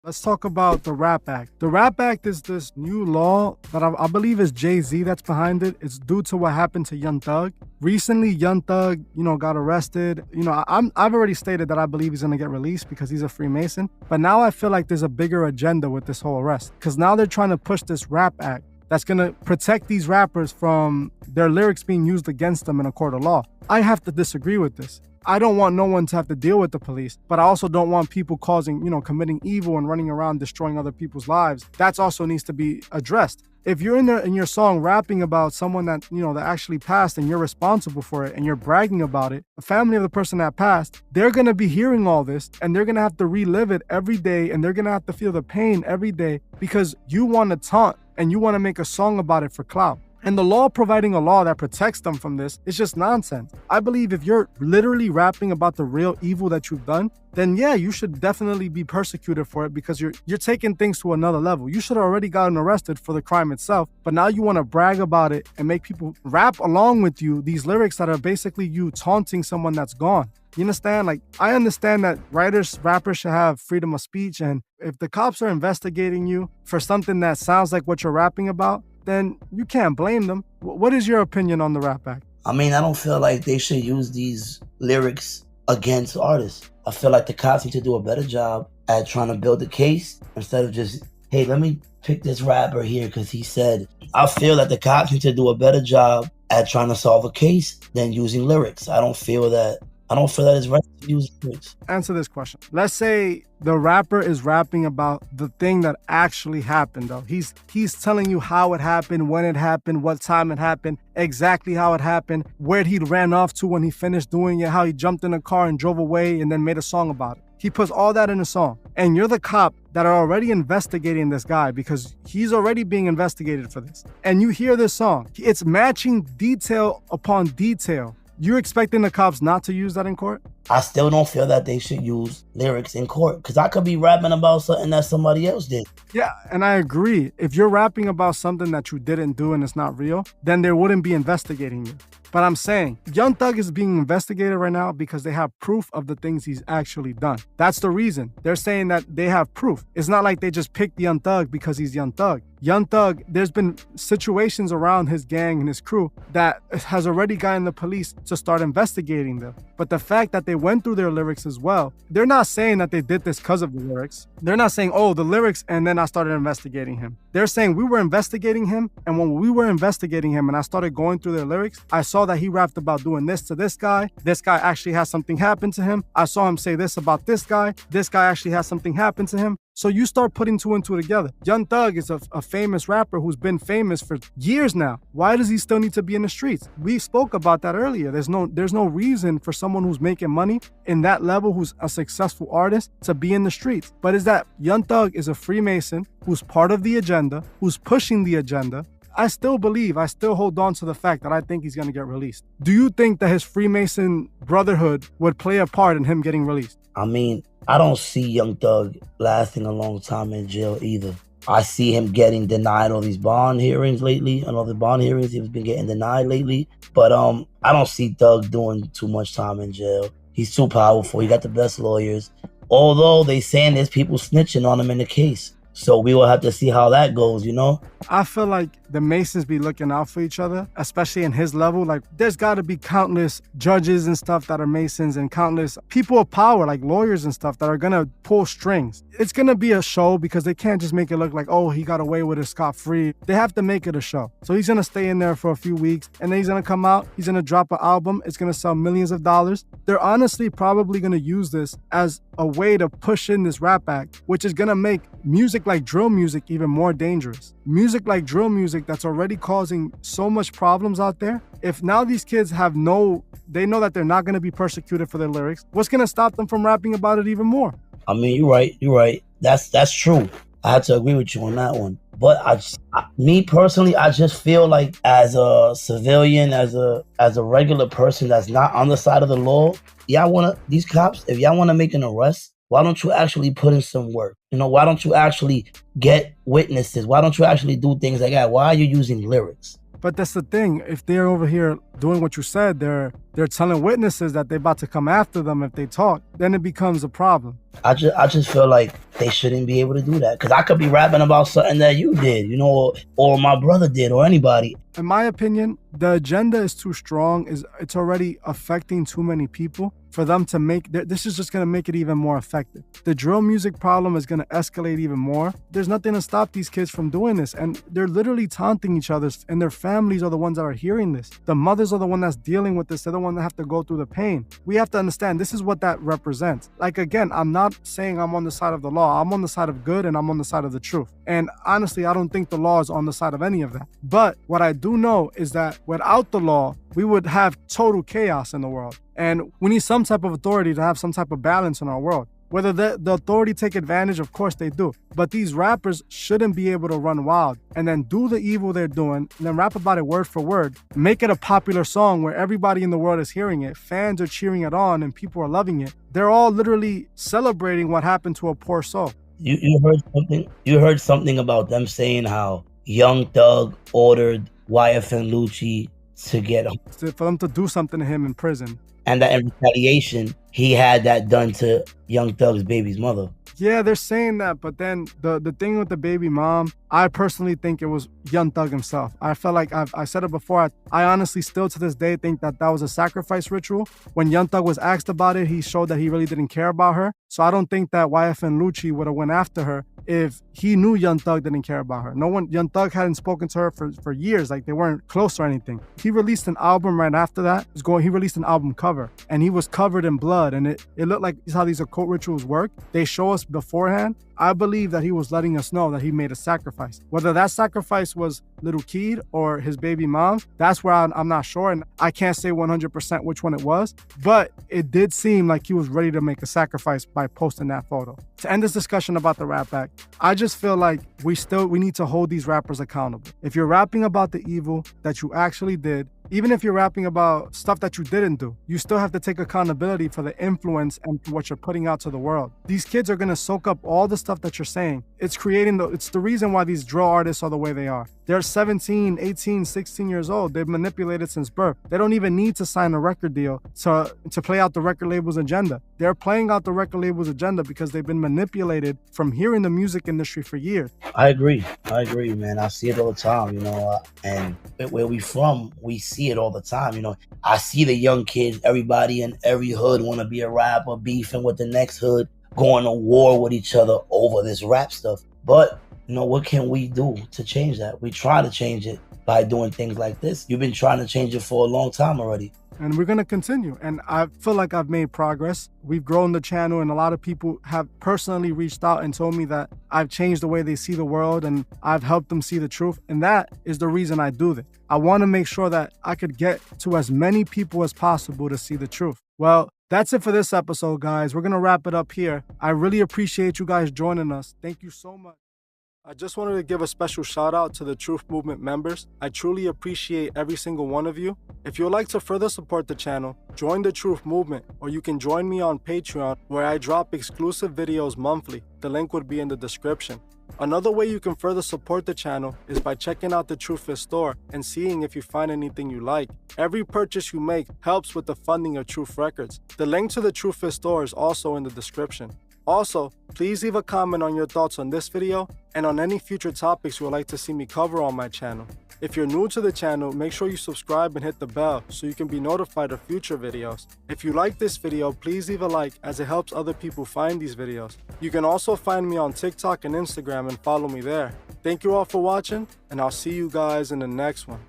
Let's talk about the Rap Act. The Rap Act is this new law that I believe is Jay-Z that's behind it. It's due to what happened to Young Thug. Recently, Young Thug, got arrested. I've already stated that I believe he's gonna get released because he's a Freemason. But now I feel like there's a bigger agenda with this whole arrest because now they're trying to push this Rap Act that's gonna protect these rappers from their lyrics being used against them in a court of law. I have to disagree with this. I don't want no one to have to deal with the police, but I also don't want people committing evil and running around destroying other people's lives. That also needs to be addressed. If you're in there in your song rapping about someone that actually passed and you're responsible for it and you're bragging about it, the family of the person that passed, they're going to be hearing all this and they're going to have to relive it every day and they're going to have to feel the pain every day because you want to taunt and you want to make a song about it for clout. And the law providing a law that protects them from this is just nonsense. I believe if you're literally rapping about the real evil that you've done, then yeah, you should definitely be persecuted for it because you're taking things to another level. You should have already gotten arrested for the crime itself, but now you want to brag about it and make people rap along with you these lyrics that are basically you taunting someone that's gone. You understand? Like, I understand that rappers should have freedom of speech, and if the cops are investigating you for something that sounds like what you're rapping about, then you can't blame them. What is your opinion on the Rap Act? I mean, I don't feel like they should use these lyrics against artists. I feel like the cops need to do a better job at trying to build a case instead of just, hey, let me pick this rapper here because he said. I feel that the cops need to do a better job at trying to solve a case than using lyrics. I don't feel that it's right to use lyrics. Answer this question. Let's say the rapper is rapping about the thing that actually happened, though. He's telling you how it happened, when it happened, what time it happened, exactly how it happened, where he ran off to when he finished doing it, how he jumped in a car and drove away and then made a song about it. He puts all that in a song. And you're the cop that are already investigating this guy because he's already being investigated for this. And you hear this song. It's matching detail upon detail. You're expecting the cops not to use that in court? I still don't feel that they should use lyrics in court because I could be rapping about something that somebody else did. Yeah, and I agree. If you're rapping about something that you didn't do and it's not real, then they wouldn't be investigating you. But I'm saying, Young Thug is being investigated right now because they have proof of the things he's actually done. That's the reason. They're saying that they have proof. It's not like they just picked Young Thug because he's Young Thug. Young Thug, there's been situations around his gang and his crew that has already gotten the police to start investigating them. But the fact that they went through their lyrics as well, they're not saying that they did this because of the lyrics. They're not saying, oh, the lyrics, and then I started investigating him. They're saying we were investigating him, and when we were investigating him and I started going through their lyrics, I saw that he rapped about doing this to this guy. This guy actually has something happen to him. I saw him say this about this guy. This guy actually has something happen to him. So you start putting two and two together. Young Thug is a famous rapper who's been famous for years now. Why does he still need to be in the streets? We spoke about that earlier. There's no reason for someone who's making money in that level, who's a successful artist, to be in the streets. But is that Young Thug is a Freemason who's part of the agenda, who's pushing the agenda. I still hold on to the fact that I think he's going to get released. Do you think that his Freemason brotherhood would play a part in him getting released? I mean, I don't see Young Thug lasting a long time in jail either. I see him getting denied all these bond hearings lately. And all the bond hearings he's been getting denied lately. But I don't see Thug doing too much time in jail. He's too powerful. He got the best lawyers. Although they saying there's people snitching on him in the case. So we will have to see how that goes, I feel like the Masons be looking out for each other, especially in his level. Like, there's got to be countless judges and stuff that are Masons and countless people of power, like lawyers and stuff, that are going to pull strings. It's going to be a show because they can't just make it look like, oh, he got away with it scot-free. They have to make it a show. So he's going to stay in there for a few weeks and then he's going to come out. He's going to drop an album. It's going to sell millions of dollars. They're honestly probably going to use this as a way to push in this Rap Act, which is going to make music like drill music even more dangerous. Music like drill music that's already causing so much problems out there. If now these kids they know that they're not going to be persecuted for their lyrics, what's going to stop them from rapping about it even more? I mean, you're right. That's true. I have to agree with you on that one. But me personally, I just feel like as a civilian, as a regular person that's not on the side of the law, these cops, if y'all want to make an arrest, why don't you actually put in some work? Why don't you actually get witnesses? Why don't you actually do things like that? Why are you using lyrics? But that's the thing. If they're over here doing what you said, they're they're telling witnesses that they're about to come after them if they talk, then it becomes a problem. I just feel like they shouldn't be able to do that, because I could be rapping about something that you did, you know, or my brother did, or anybody. In my opinion, the agenda is too strong. It's already affecting too many people for them to make, this is just going to make it even more effective. The drill music problem is going to escalate even more. There's nothing to stop these kids from doing this, and they're literally taunting each other, and their families are the ones that are hearing this. The mothers are the one that's dealing with this. They're the one that have to go through the pain. We have to understand this is what that represents. Like, again, I'm not saying I'm on the side of the law. I'm on the side of good, and I'm on the side of the truth. And honestly, I don't think the law is on the side of any of that. But what I do know is that without the law, we would have total chaos in the world. And we need some type of authority to have some type of balance in our world. Whether the authority take advantage, of course they do. But these rappers shouldn't be able to run wild and then do the evil they're doing and then rap about it word for word. Make it a popular song where everybody in the world is hearing it. Fans are cheering it on and people are loving it. They're all literally celebrating what happened to a poor soul. You heard something? You heard something about them saying how Young Thug ordered YFN Lucci to get him, For them to do something to him in prison. and that in retaliation, he had that done to Young Thug's baby's mother. Yeah, they're saying that, but then the thing with the baby mom, I personally think it was Young Thug himself. I felt like I said it before. I honestly still to this day think that was a sacrifice ritual. When Young Thug was asked about it, he showed that he really didn't care about her. So I don't think that YFN Lucci would have went after her if he knew Young Thug didn't care about her. Young Thug hadn't spoken to her for years. Like, they weren't close or anything. He released an album right after that. He released an album cover, and he was covered in blood, and it looked like how these occult rituals work. They show us beforehand. I believe that he was letting us know that he made a sacrifice. Whether that sacrifice was Little Keed or his baby mom, that's where I'm not sure, and I can't say 100% which one it was, but it did seem like he was ready to make a sacrifice by posting that photo. To end this discussion about the Rap Act, I just feel like we need to hold these rappers accountable. If you're rapping about the evil that you actually did, even if you're rapping about stuff that you didn't do, you still have to take accountability for the influence and what you're putting out to the world. These kids are going to soak up all the stuff that you're saying. It's the reason why these drill artists are the way they are. They're 17, 18, 16 years old. They've manipulated since birth. They don't even need to sign a record deal to play out the record label's agenda. They're playing out the record label's agenda because they've been manipulated from hearing the music industry for years. I agree, man. I see it all the time, you know, and where we from, we see it all the time, you know. I see the young kids, everybody in every hood want to be a rapper, beefing with the next hood, going to war with each other over this rap stuff. But, you know, what can we do to change that? We try to change it by doing things like this. You've been trying to change it for a long time already. And we're going to continue. And I feel like I've made progress. We've grown the channel, and a lot of people have personally reached out and told me that I've changed the way they see the world and I've helped them see the truth. And that is the reason I do this. I want to make sure that I could get to as many people as possible to see the truth. Well, that's it for this episode, guys. We're going to wrap it up here. I really appreciate you guys joining us. Thank you so much. I just wanted to give a special shout out to the Truth Movement members. I truly appreciate every single one of you. If you would like to further support the channel, join the Truth Movement, or you can join me on Patreon, where I drop exclusive videos monthly. The link would be in the description. Another way you can further support the channel is by checking out the Truth store and seeing if you find anything you like. Every purchase you make helps with the funding of Truth Records. The link to the Truth store is also in the description. Also, please leave a comment on your thoughts on this video and on any future topics you would like to see me cover on my channel. If you're new to the channel, make sure you subscribe and hit the bell so you can be notified of future videos. If you like this video, please leave a like, as it helps other people find these videos. You can also find me on TikTok and Instagram and follow me there. Thank you all for watching, and I'll see you guys in the next one.